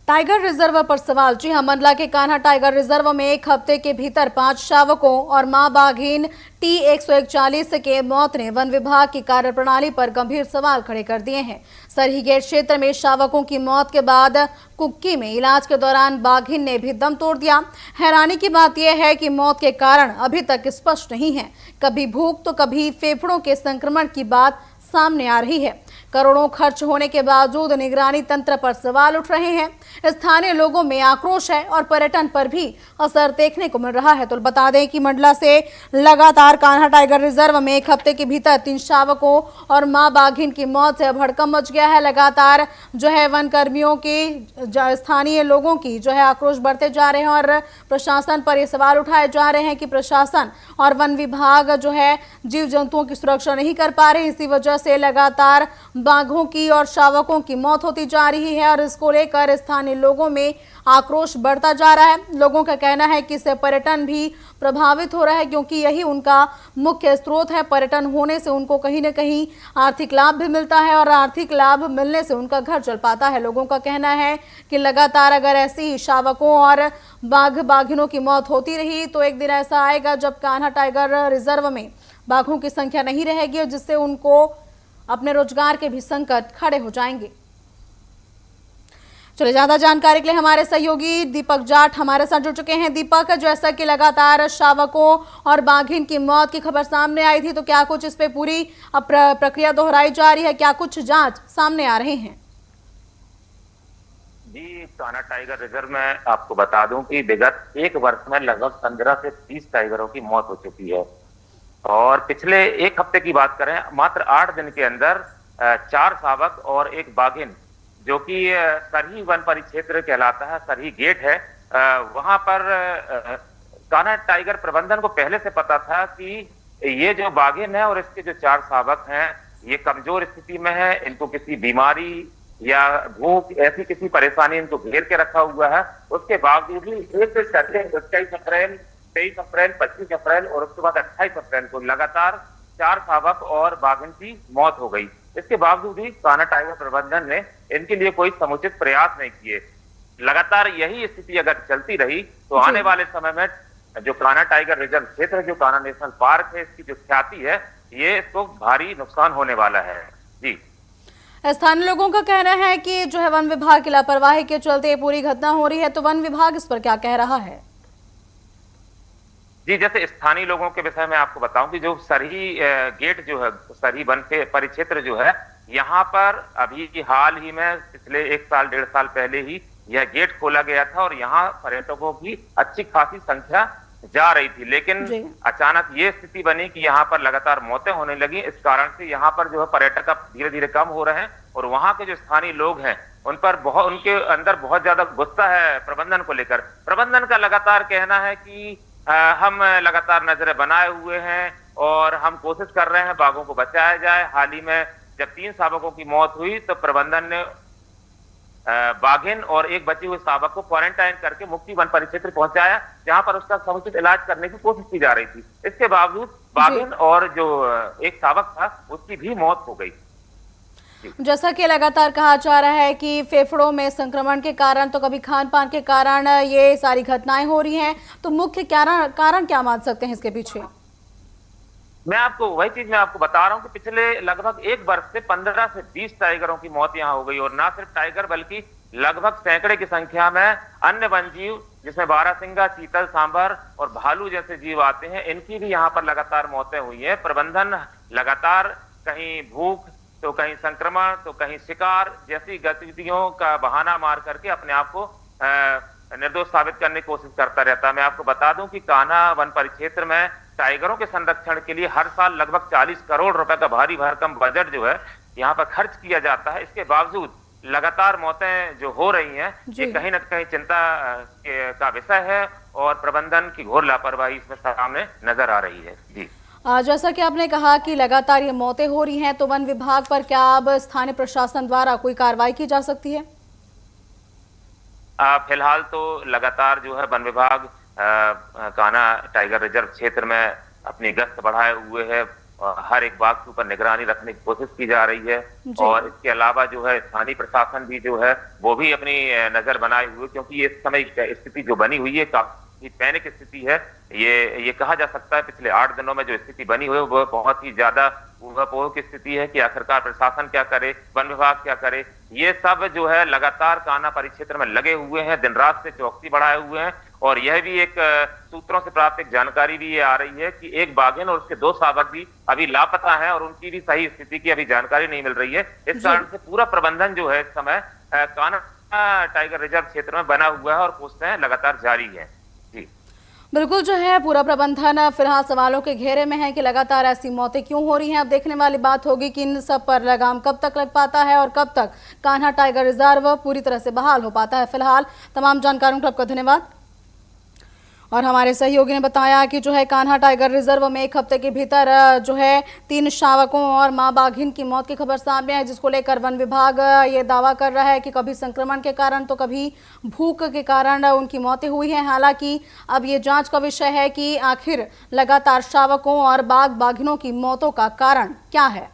Tiger reserve पर सवाल। जी हां, मंडला के कान्हा टाइगर रिजर्व में एक हफ्ते के भीतर 5 शावकों और मां बाघिन T141 के मौत ने वन विभाग की कार्यप्रणाली पर गंभीर सवाल खड़े कर दिए हैं। सरही गेट क्षेत्र में शावकों की मौत के बाद कुक्की में इलाज के दौरान बाघिन ने भी दम तोड़ दिया। हैरानी की बात यह है कि मौत के कारण अभी तक स्पष्ट नहीं है। कभी भूख तो कभी फेफड़ों के संक्रमण की बात सामने आ रही है। करोड़ों खर्च होने के बावजूद निगरानी तंत्र पर सवाल उठ रहे हैं। स्थानीय लोगों में आक्रोश है और पर्यटन पर भी असर देखने को मिल रहा है। तो बता दें कि मंडला से लगातार कान्हा टाइगर रिजर्व में एक हफ्ते के भीतर 3 शावकों और मां बाघिन की मौत से भड़कम मच गया है। लगातार जो है वन कर्मियों की, स्थानीय लोगों की जो है आक्रोश बढ़ते जा रहे हैं और प्रशासन पर ये सवाल उठाए जा रहे हैं कि प्रशासन और वन विभाग जो है जीव जंतुओं की सुरक्षा नहीं कर पा रहे। इसी वजह से लगातार बाघों की और शावकों की मौत होती जा रही है और इसको लेकर स्थानीय लोगों में आक्रोश बढ़ता जा रहा है। लोगों का कहना है कि इससे पर्यटन भी प्रभावित हो रहा है, क्योंकि यही उनका मुख्य स्रोत है। पर्यटन होने से उनको कहीं ना कहीं आर्थिक लाभ भी मिलता है और आर्थिक लाभ मिलने से उनका घर चल पाता है। लोगों का कहना है कि लगातार अगर ऐसी ही शावकों और बाघिनों की मौत होती रही तो एक दिन ऐसा आएगा जब कान्हा टाइगर रिजर्व में बाघों की संख्या नहीं रहेगी और जिससे उनको अपने रोजगार के भी संकट खड़े हो जाएंगे। चलिए, ज्यादा जानकारी के लिए हमारे सहयोगी दीपक जाट हमारे साथ जुड़ चुके हैं। दीपक, जैसा कि लगातार शावकों और बाघिन की मौत की खबर सामने आई थी, तो क्या कुछ इस पे पूरी प्रक्रिया दोहराई जा रही है? क्या कुछ जांच सामने आ रहे हैं? जी, कान्हा टाइगर रिजर्व में आपको बता दूं कि विगत एक वर्ष में लगभग 15 से 30 टाइगरों की मौत हो चुकी है और पिछले एक हफ्ते की बात करें, मात्र 8 दिन के अंदर 4 शावक और एक बाघिन, जो कि सरही वन परिक्षेत्र कहलाता है, सरही गेट है, वहां पर कान्हा टाइगर प्रबंधन को पहले से पता था कि ये जो बाघिन है और इसके जो 4 शावक हैं, ये कमजोर स्थिति में है। इनको किसी बीमारी या भूख ऐसी किसी परेशानी इनको घेर के रखा हुआ है। उसके बावजूद भी 21 अप्रैल, 23 अप्रैल, 25 अप्रैल और उसके बाद 28 अप्रैल को लगातार 4 शावक और बाघिन की मौत हो गई। इसके बावजूद भी कान्हा टाइगर प्रबंधन ने इनके लिए कोई समुचित प्रयास नहीं किए। लगातार यही स्थिति अगर चलती रही तो आने वाले समय में जो कान्हा टाइगर रिजर्व क्षेत्र, जो कान्हा नेशनल पार्क है, इसकी जो ख्याति है, ये इसको भारी नुकसान होने वाला है। जी, स्थानीय लोगों का कहना है कि जो है वन विभाग की लापरवाही के चलते ये पूरी घटना हो रही है, तो वन विभाग इस पर क्या कह रहा है? जी, जैसे स्थानीय लोगों के विषय में आपको बताऊं कि जो सरही गेट जो है, सरही वन के परिक्षेत्र जो है, यहाँ पर अभी हाल ही में पिछले 1 साल 1.5 साल पहले ही यह गेट खोला गया था और यहाँ पर्यटकों की अच्छी खासी संख्या जा रही थी। लेकिन अचानक ये स्थिति बनी कि यहाँ पर लगातार मौतें होने लगी। इस कारण से यहाँ पर जो है पर्यटक अब धीरे धीरे कम हो रहे हैं और वहाँ के जो स्थानीय लोग हैं उन पर उनके अंदर बहुत ज्यादा गुस्सा है प्रबंधन को लेकर। प्रबंधन का लगातार कहना है कि हम लगातार नजरें बनाए हुए हैं और हम कोशिश कर रहे हैं बाघों को बचाया जाए। हाल ही में जब 3 शावकों की मौत हुई तो प्रबंधन ने बाघिन और एक बचे हुए शावक को क्वारंटाइन करके मुक्ति वन परिक्षेत्र पहुंचाया, जहां पर उसका समुचित इलाज करने की कोशिश की जा रही थी। इसके बावजूद बाघिन और जो एक शावक था उसकी भी मौत हो गई। जैसा कि लगातार कहा जा रहा है कि फेफड़ों में संक्रमण के कारण, तो कभी खान पान के कारण ये सारी घटनाएं हो रही हैं, तो मुख्य कारण क्या मान सकते हैं इसके पीछे? मैं आपको वही चीज मैं आपको बता रहा हूं कि पिछले लगभग 1 वर्ष से 15 से 20 टाइगरों की मौत यहां हो गई और ना सिर्फ टाइगर बल्कि लगभग सैकड़े की संख्या में अन्य वन जीव, जिसमें बारहसिंगा, चीतल, सांभर और भालू जैसे जीव आते हैं, इनकी भी यहाँ पर लगातार मौतें हुई है। प्रबंधन लगातार कहीं भूख तो कहीं संक्रमण तो कहीं शिकार जैसी गतिविधियों का बहाना मार करके अपने आप को निर्दोष साबित करने की कोशिश करता रहता है। मैं आपको बता दूं कि कान्हा वन परिक्षेत्र में टाइगरों के संरक्षण के लिए हर साल लगभग 40 करोड़ रुपए का भारी भरकम बजट जो है यहाँ पर खर्च किया जाता है। इसके बावजूद लगातार मौतें जो हो रही हैं, ये कहीं न कहीं चिंता का विषय है और प्रबंधन की घोर लापरवाही इसमें सामने नजर आ रही है। जी, जैसा कि आपने कहा कि लगातार ये मौतें हो रही हैं, तो वन विभाग पर क्या अब स्थानीय प्रशासन द्वारा कोई कार्रवाई की जा सकती है? फिलहाल तो लगातार जो है वन विभाग कान्हा टाइगर रिजर्व क्षेत्र में अपनी गश्त बढ़ाए हुए है। हर एक बाघ के ऊपर निगरानी रखने की कोशिश की जा रही है। और इसके अलावा जो है स्थानीय प्रशासन भी जो है वो भी अपनी नजर बनाए हुए, क्योंकि इस समय स्थिति जो बनी हुई है काफी पैनिक स्थिति है। ये कहा जा सकता है पिछले 8 दिनों में जो स्थिति बनी हुई है वो बहुत ही ज्यादा ऊहापोह की स्थिति है कि आखिरकार प्रशासन क्या करे, वन विभाग क्या करे। ये सब जो है लगातार कान्हा परिक्षेत्र में लगे हुए हैं, दिन रात से चौकसी बढ़ाए हुए हैं। और यह भी एक सूत्रों से प्राप्त एक जानकारी भी ये आ रही है कि एक बाघिन और उसके 2 शावक भी अभी लापता हैं और उनकी भी सही स्थिति की अभी जानकारी नहीं मिल रही है। इस कारण से पूरा प्रबंधन जो है इस समय कान्हा टाइगर रिजर्व क्षेत्र में बना हुआ है और कोशिशें लगातार जारी है। जी बिल्कुल, जो है पूरा प्रबंधन फिलहाल सवालों के घेरे में है कि लगातार ऐसी मौतें क्यों हो रही हैं। अब देखने वाली बात होगी कि इन सब पर लगाम कब तक लग पाता है और कब तक कान्हा टाइगर रिजर्व पूरी तरह से बहाल हो पाता है। फिलहाल तमाम जानकारियों के लिए आपका धन्यवाद। और हमारे सहयोगी ने बताया कि जो है कान्हा टाइगर रिजर्व में 1 हफ्ते के भीतर जो है 3 शावकों और मां बाघिन की मौत की खबर सामने है, जिसको लेकर वन विभाग ये दावा कर रहा है कि कभी संक्रमण के कारण तो कभी भूख के कारण उनकी मौतें हुई हैं। हालांकि अब ये जांच का विषय है कि आखिर लगातार शावकों और बाघिनों की मौतों का कारण क्या है।